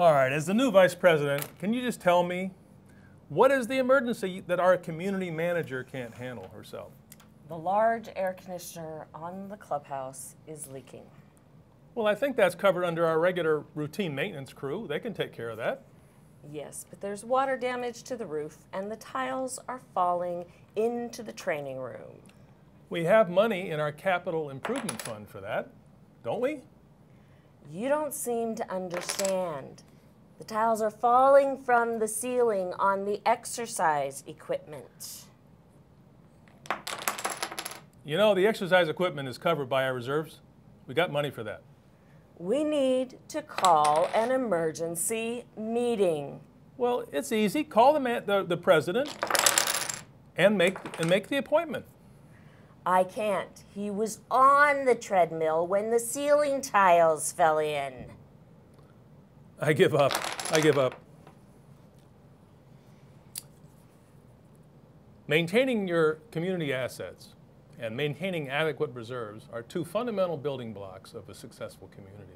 All right, as the new vice president, can you just tell me what is the emergency that our community manager can't handle herself? The large air conditioner on the clubhouse is leaking. Well, I think that's covered under our regular routine maintenance crew. They can take care of that. Yes, but there's water damage to the roof and the tiles are falling into the training room. We have money in our capital improvement fund for that, don't we? You don't seem to understand. The tiles are falling from the ceiling on the exercise equipment. You know, the exercise equipment is covered by our reserves. We got money for that. We need to call an emergency meeting. Well, it's easy. Call the president and make the appointment. I can't. He was on the treadmill when the ceiling tiles fell in. I give up. I give up. Maintaining your community assets and maintaining adequate reserves are two fundamental building blocks of a successful community.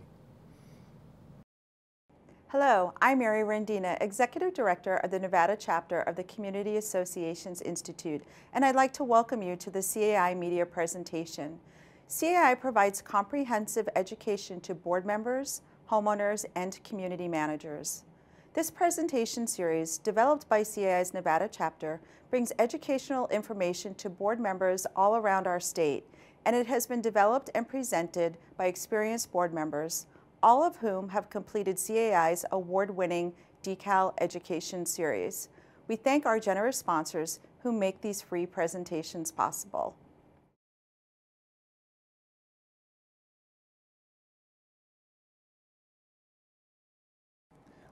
Hello, I'm Mary Rendina, Executive Director of the Nevada Chapter of the Community Associations Institute, and I'd like to welcome you to the CAI media presentation. CAI provides comprehensive education to board members, homeowners, and community managers. This presentation series, developed by CAI's Nevada Chapter, brings educational information to board members all around our state, and it has been developed and presented by experienced board members, all of whom have completed CAI's award-winning Decal Education Series. We thank our generous sponsors who make these free presentations possible.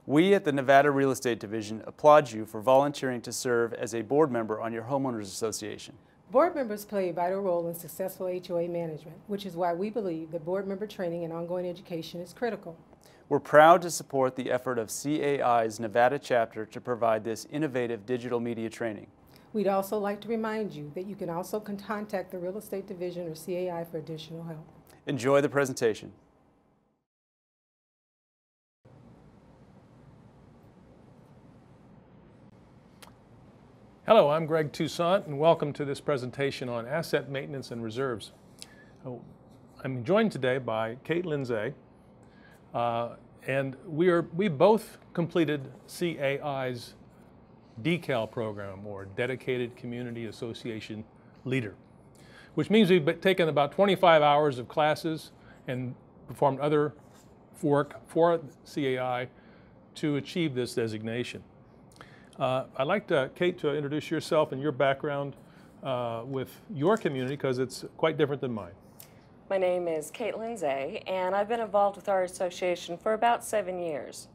We at the Nevada Real Estate Division applaud you for volunteering to serve as a board member on your homeowners association. Board members play a vital role in successful HOA management, which is why we believe that board member training and ongoing education is critical. We're proud to support the effort of CAI's Nevada chapter to provide this innovative digital media training. We'd also like to remind you that you can also contact the Real Estate Division or CAI for additional help. Enjoy the presentation. Hello, I'm Greg Toussaint, and welcome to this presentation on asset maintenance and reserves. I'm joined today by Kate Lindsay, and we both completed CAI's Decal program, or Dedicated Community Association Leader, which means we've taken about 25 hours of classes and performed other work for CAI to achieve this designation. I'd like Kate to introduce yourself and your background with your community, because it's quite different than mine. My name is Kate Lindsay, and I've been involved with our association for about 7 years.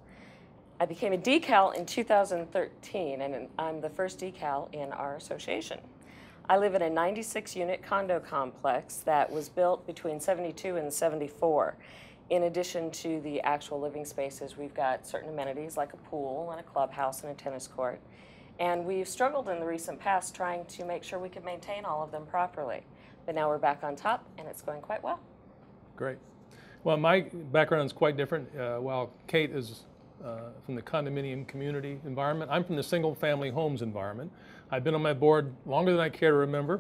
I became a decal in 2013, and I'm the first decal in our association. I live in a 96-unit condo complex that was built between 72 and 74. In addition to the actual living spaces, we've got certain amenities like a pool and a clubhouse and a tennis court. And we've struggled in the recent past trying to make sure we could maintain all of them properly. But now we're back on top, and it's going quite well. Great. Well, my background is quite different. While Kate is from the condominium community environment, I'm from the single-family homes environment. I've been on my board longer than I care to remember,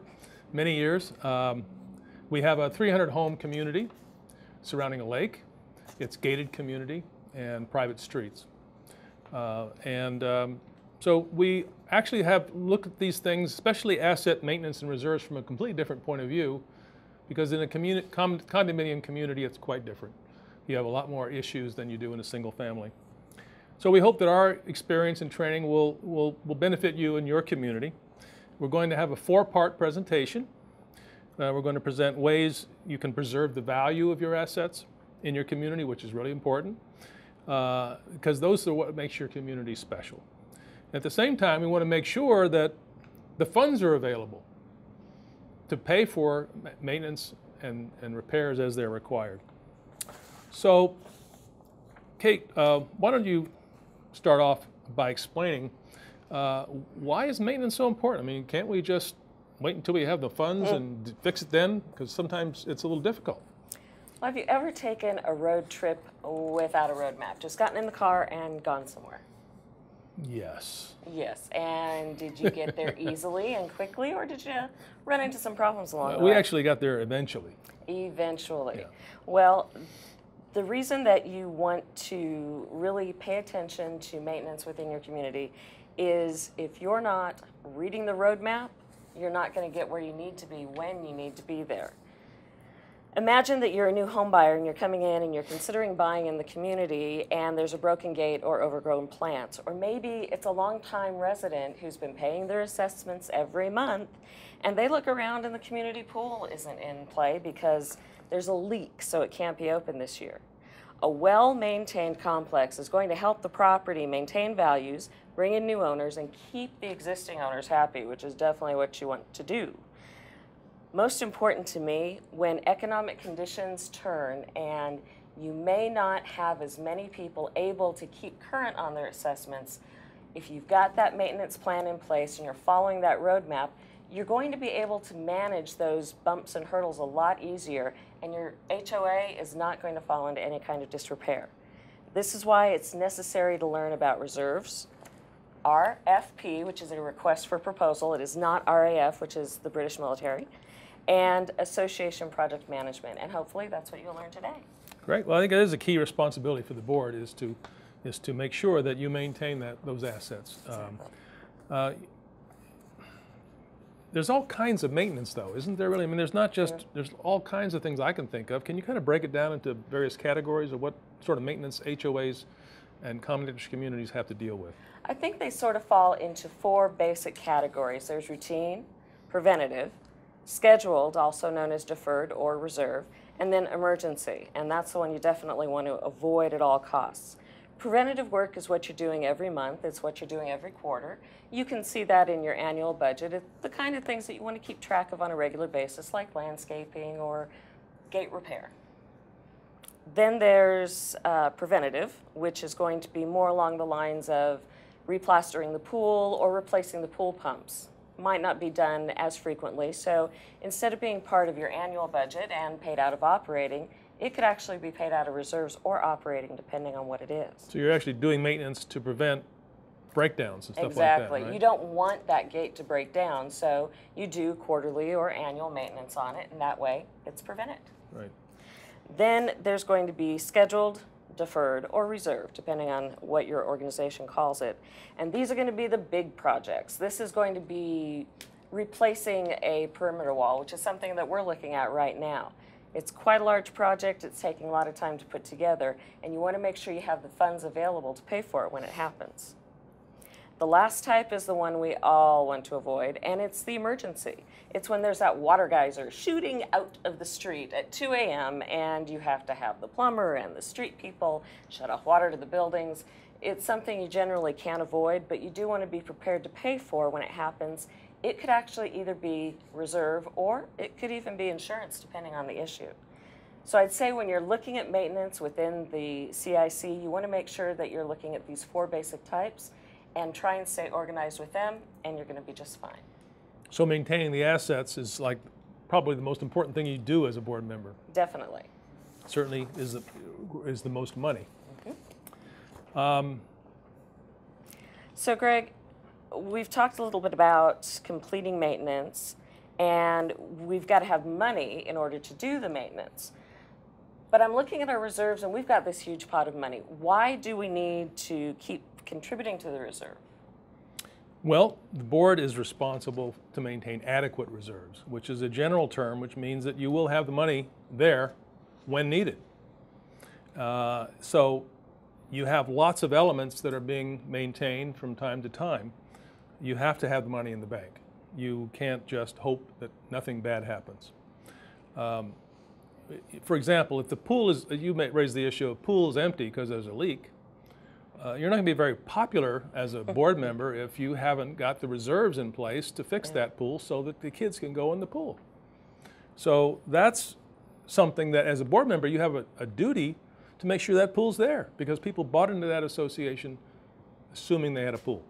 many years. We have a 300-home community surrounding a lake. It's gated community and private streets. So we actually have looked at these things, especially asset maintenance and reserves, from a completely different point of view, because in a condominium community, it's quite different. You have a lot more issues than you do in a single family. So we hope that our experience and training will benefit you in your community. We're going to have a 4-part presentation. We're going to present ways you can preserve the value of your assets in your community, which is really important, because those are what makes your community special. At the same time, we want to make sure that the funds are available to pay for maintenance and repairs as they're required. So, Kate, why don't you start off by explaining why is maintenance so important? I mean, can't we just wait until we have the funds and fix it then? Because sometimes it's a little difficult. Well, have you ever taken a road trip without a road map? Just gotten in the car and gone somewhere? Yes. Yes. And did you get there easily and quickly, or did you run into some problems along the We way? actually got there eventually. Eventually. Yeah. Well, the reason that you want to really pay attention to maintenance within your community is if you're not reading the road map, you're not going to get where you need to be when you need to be there. Imagine that you're a new home buyer and you're coming in and you're considering buying in the community and there's a broken gate or overgrown plants. Or maybe it's a long-time resident who's been paying their assessments every month and they look around and the community pool isn't in play because there's a leak, so it can't be open this year. A well-maintained complex is going to help the property maintain values, bring in new owners, and keep the existing owners happy, which is definitely what you want to do. Most important to me, when economic conditions turn and you may not have as many people able to keep current on their assessments, if you've got that maintenance plan in place and you're following that roadmap, you're going to be able to manage those bumps and hurdles a lot easier, and your HOA is not going to fall into any kind of disrepair. This is why it's necessary to learn about reserves, RFP, which is a request for proposal. It is not RAF, which is the British military, and association project management. And hopefully that's what you'll learn today. Great. Well, I think it is a key responsibility for the board is to make sure that you maintain those assets. Exactly. There's all kinds of maintenance, though, isn't there? Really, I mean, there's not just there's all kinds of things I can think of. Can you kind of break it down into various categories of what sort of maintenance HOAs and common interest communities have to deal with? I think they sort of fall into 4 basic categories. There's routine, preventative, scheduled, also known as deferred or reserve, and then emergency, and that's the one you definitely want to avoid at all costs. Preventative work is what you're doing every month. It's what you're doing every quarter. You can see that in your annual budget. It's the kind of things that you want to keep track of on a regular basis, like landscaping or gate repair. Then there's preventative, which is going to be more along the lines of replastering the pool or replacing the pool pumps. Might not be done as frequently, so instead of being part of your annual budget and paid out of operating, it could actually be paid out of reserves or operating, depending on what it is. So you're actually doing maintenance to prevent breakdowns and stuff Exactly. like that, right? You don't want that gate to break down, so you do quarterly or annual maintenance on it, and that way it's prevented. Right. Then there's going to be scheduled, deferred, or reserved, depending on what your organization calls it. And these are going to be the big projects. This is going to be replacing a perimeter wall, which is something that we're looking at right now. It's quite a large project. It's taking a lot of time to put together, and you want to make sure you have the funds available to pay for it when it happens. The last type is the one we all want to avoid, and it's the emergency. It's when there's that water geyser shooting out of the street at 2 a.m. and you have to have the plumber and the street people shut off water to the buildings. It's something you generally can't avoid, but you do want to be prepared to pay for when it happens. It could actually either be reserve or it could even be insurance, depending on the issue. So I'd say when you're looking at maintenance within the CIC, you want to make sure that you're looking at these 4 basic types and try and stay organized with them, and you're going to be just fine. So maintaining the assets is like probably the most important thing you do as a board member. Definitely. Certainly is the most money. So Greg, we've talked a little bit about completing maintenance, and we've got to have money in order to do the maintenance. But I'm looking at our reserves, and we've got this huge pot of money. Why do we need to keep contributing to the reserve? Well, the board is responsible to maintain adequate reserves, which is a general term, which means that you will have the money there when needed. So you have lots of elements that are being maintained from time to time. You have to have the money in the bank. You can't just hope that nothing bad happens. For example, if the pool is, you may raise the issue of pool is empty because there's a leak, you're not going to be very popular as a board member if you haven't got the reserves in place to fix that pool so that the kids can go in the pool. So that's something that as a board member you have a duty to make sure that pool's there, because people bought into that association assuming they had a pool,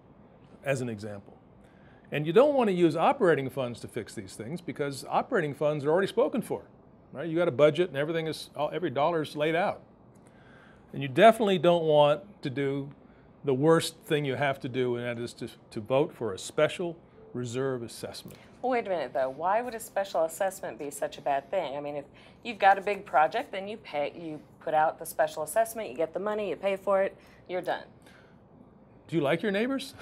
as an example. And you don't want to use operating funds to fix these things because operating funds are already spoken for. right? You got a budget and everything is, every dollar is laid out. And you definitely don't want to do the worst thing you have to do, and that is to vote for a special reserve assessment. Well, wait a minute though. Why would a special assessment be such a bad thing? I mean, if you've got a big project, then you put out the special assessment, you get the money, you pay for it, you're done. Do you like your neighbors?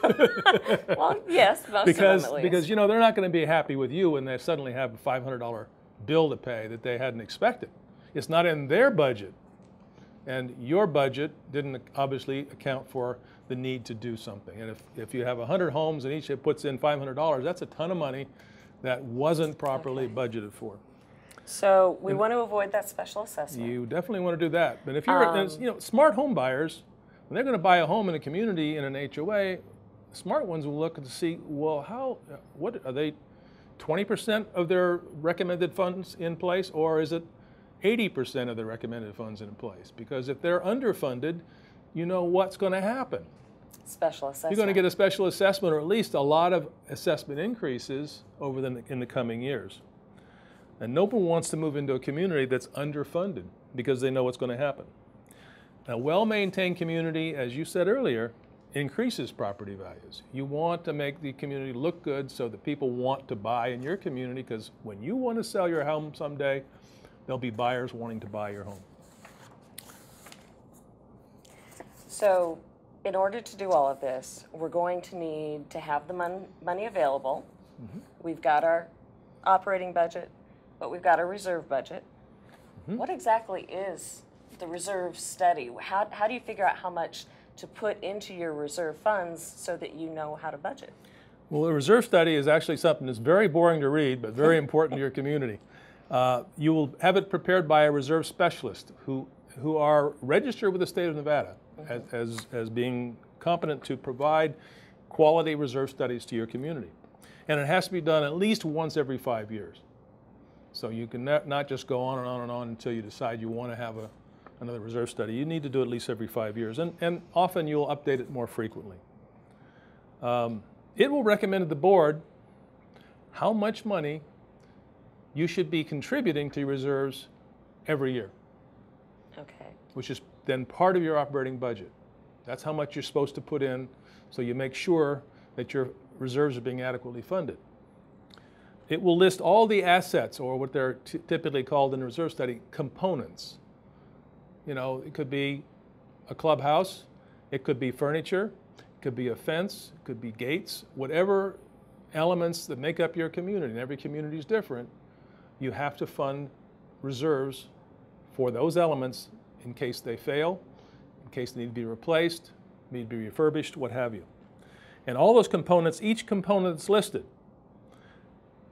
Well, yes, most of them at least. Because you know they're not going to be happy with you when they suddenly have a $500 bill to pay that they hadn't expected. It's not in their budget, and your budget didn't obviously account for the need to do something. And if you have 100 homes and each puts in $500, that's a ton of money that wasn't properly budgeted for. So we want to avoid that special assessment. You definitely want to do that. But if you're, you know, smart home buyers, when they're going to buy a home in a community in an HOA, smart ones will look to see, well, what are they, 20% of their recommended funds in place, or is it 80% of the recommended funds in place? Because if they're underfunded, you know what's going to happen. Special assessment. You're going to get a special assessment, or at least a lot of assessment increases over in the coming years. And no one wants to move into a community that's underfunded because they know what's going to happen. A well-maintained community, as you said earlier, increases property values. You want to make the community look good so that people want to buy in your community, because when you want to sell your home someday, there'll be buyers wanting to buy your home. So in order to do all of this, we're going to need to have the money available. Mm-hmm. We've got our operating budget, but we've got a reserve budget. Mm-hmm. What exactly is the reserve study? How do you figure out how much to put into your reserve funds so that you know how to budget? Well, the reserve study is actually something that's very boring to read, but very important to your community. You will have it prepared by a reserve specialist who are registered with the state of Nevada as being competent to provide quality reserve studies to your community. And it has to be done at least once every 5 years. So you can not just go on and on and on until you decide you want to have another reserve study. You need to do it at least every 5 years, and often you'll update it more frequently. It will recommend to the board how much money you should be contributing to your reserves every year. Okay. Which is then part of your operating budget. That's how much you're supposed to put in, so you make sure that your reserves are being adequately funded. It will list all the assets, or what they're typically called in the reserve study, components. You know, it could be a clubhouse, it could be furniture, it could be a fence, it could be gates, whatever elements that make up your community, and every community is different. You have to fund reserves for those elements in case they fail, in case they need to be replaced, need to be refurbished, what have you. And all those components, each component that's listed,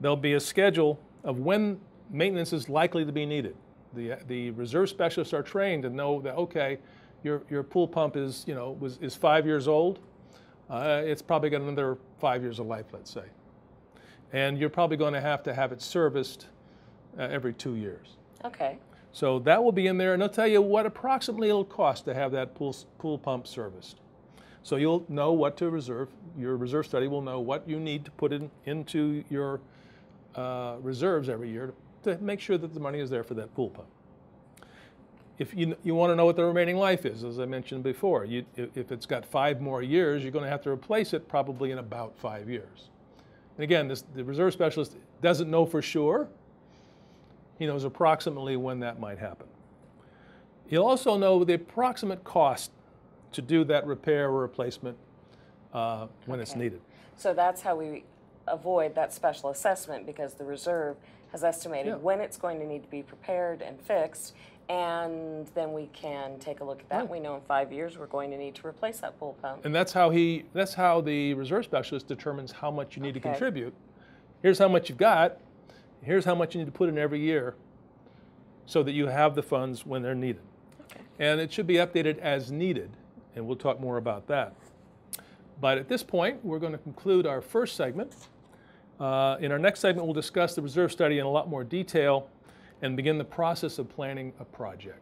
there'll be a schedule of when maintenance is likely to be needed. The reserve specialists are trained to know that, okay, your pool pump is, you know, is 5 years old. It's probably got another 5 years of life, let's say. And you're probably going to have it serviced every 2 years. Okay. So that will be in there, and they'll tell you what approximately it'll cost to have that pool pump serviced. So you'll know what to reserve. Your reserve study will know what you need to put into your reserves every year to make sure that the money is there for that pool pump. If you want to know what the remaining life is, as I mentioned before, if it's got 5 more years, you're going to have to replace it probably in about 5 years. And again, the reserve specialist doesn't know for sure. He knows approximately when that might happen. He'll also know the approximate cost to do that repair or replacement when it's needed. So that's how we avoid that special assessment, because the reserve has estimated when it's going to need to be prepared and fixed, and then we can take a look at that. Right. We know in 5 years we're going to need to replace that pool pump. And that's how the reserve specialist determines how much you need to contribute. Here's how much you've got. Here's how much you need to put in every year so that you have the funds when they're needed. Okay. And it should be updated as needed, and we'll talk more about that. But at this point, we're going to conclude our first segment. In our next segment, we'll discuss the reserve study in a lot more detail and begin the process of planning a project.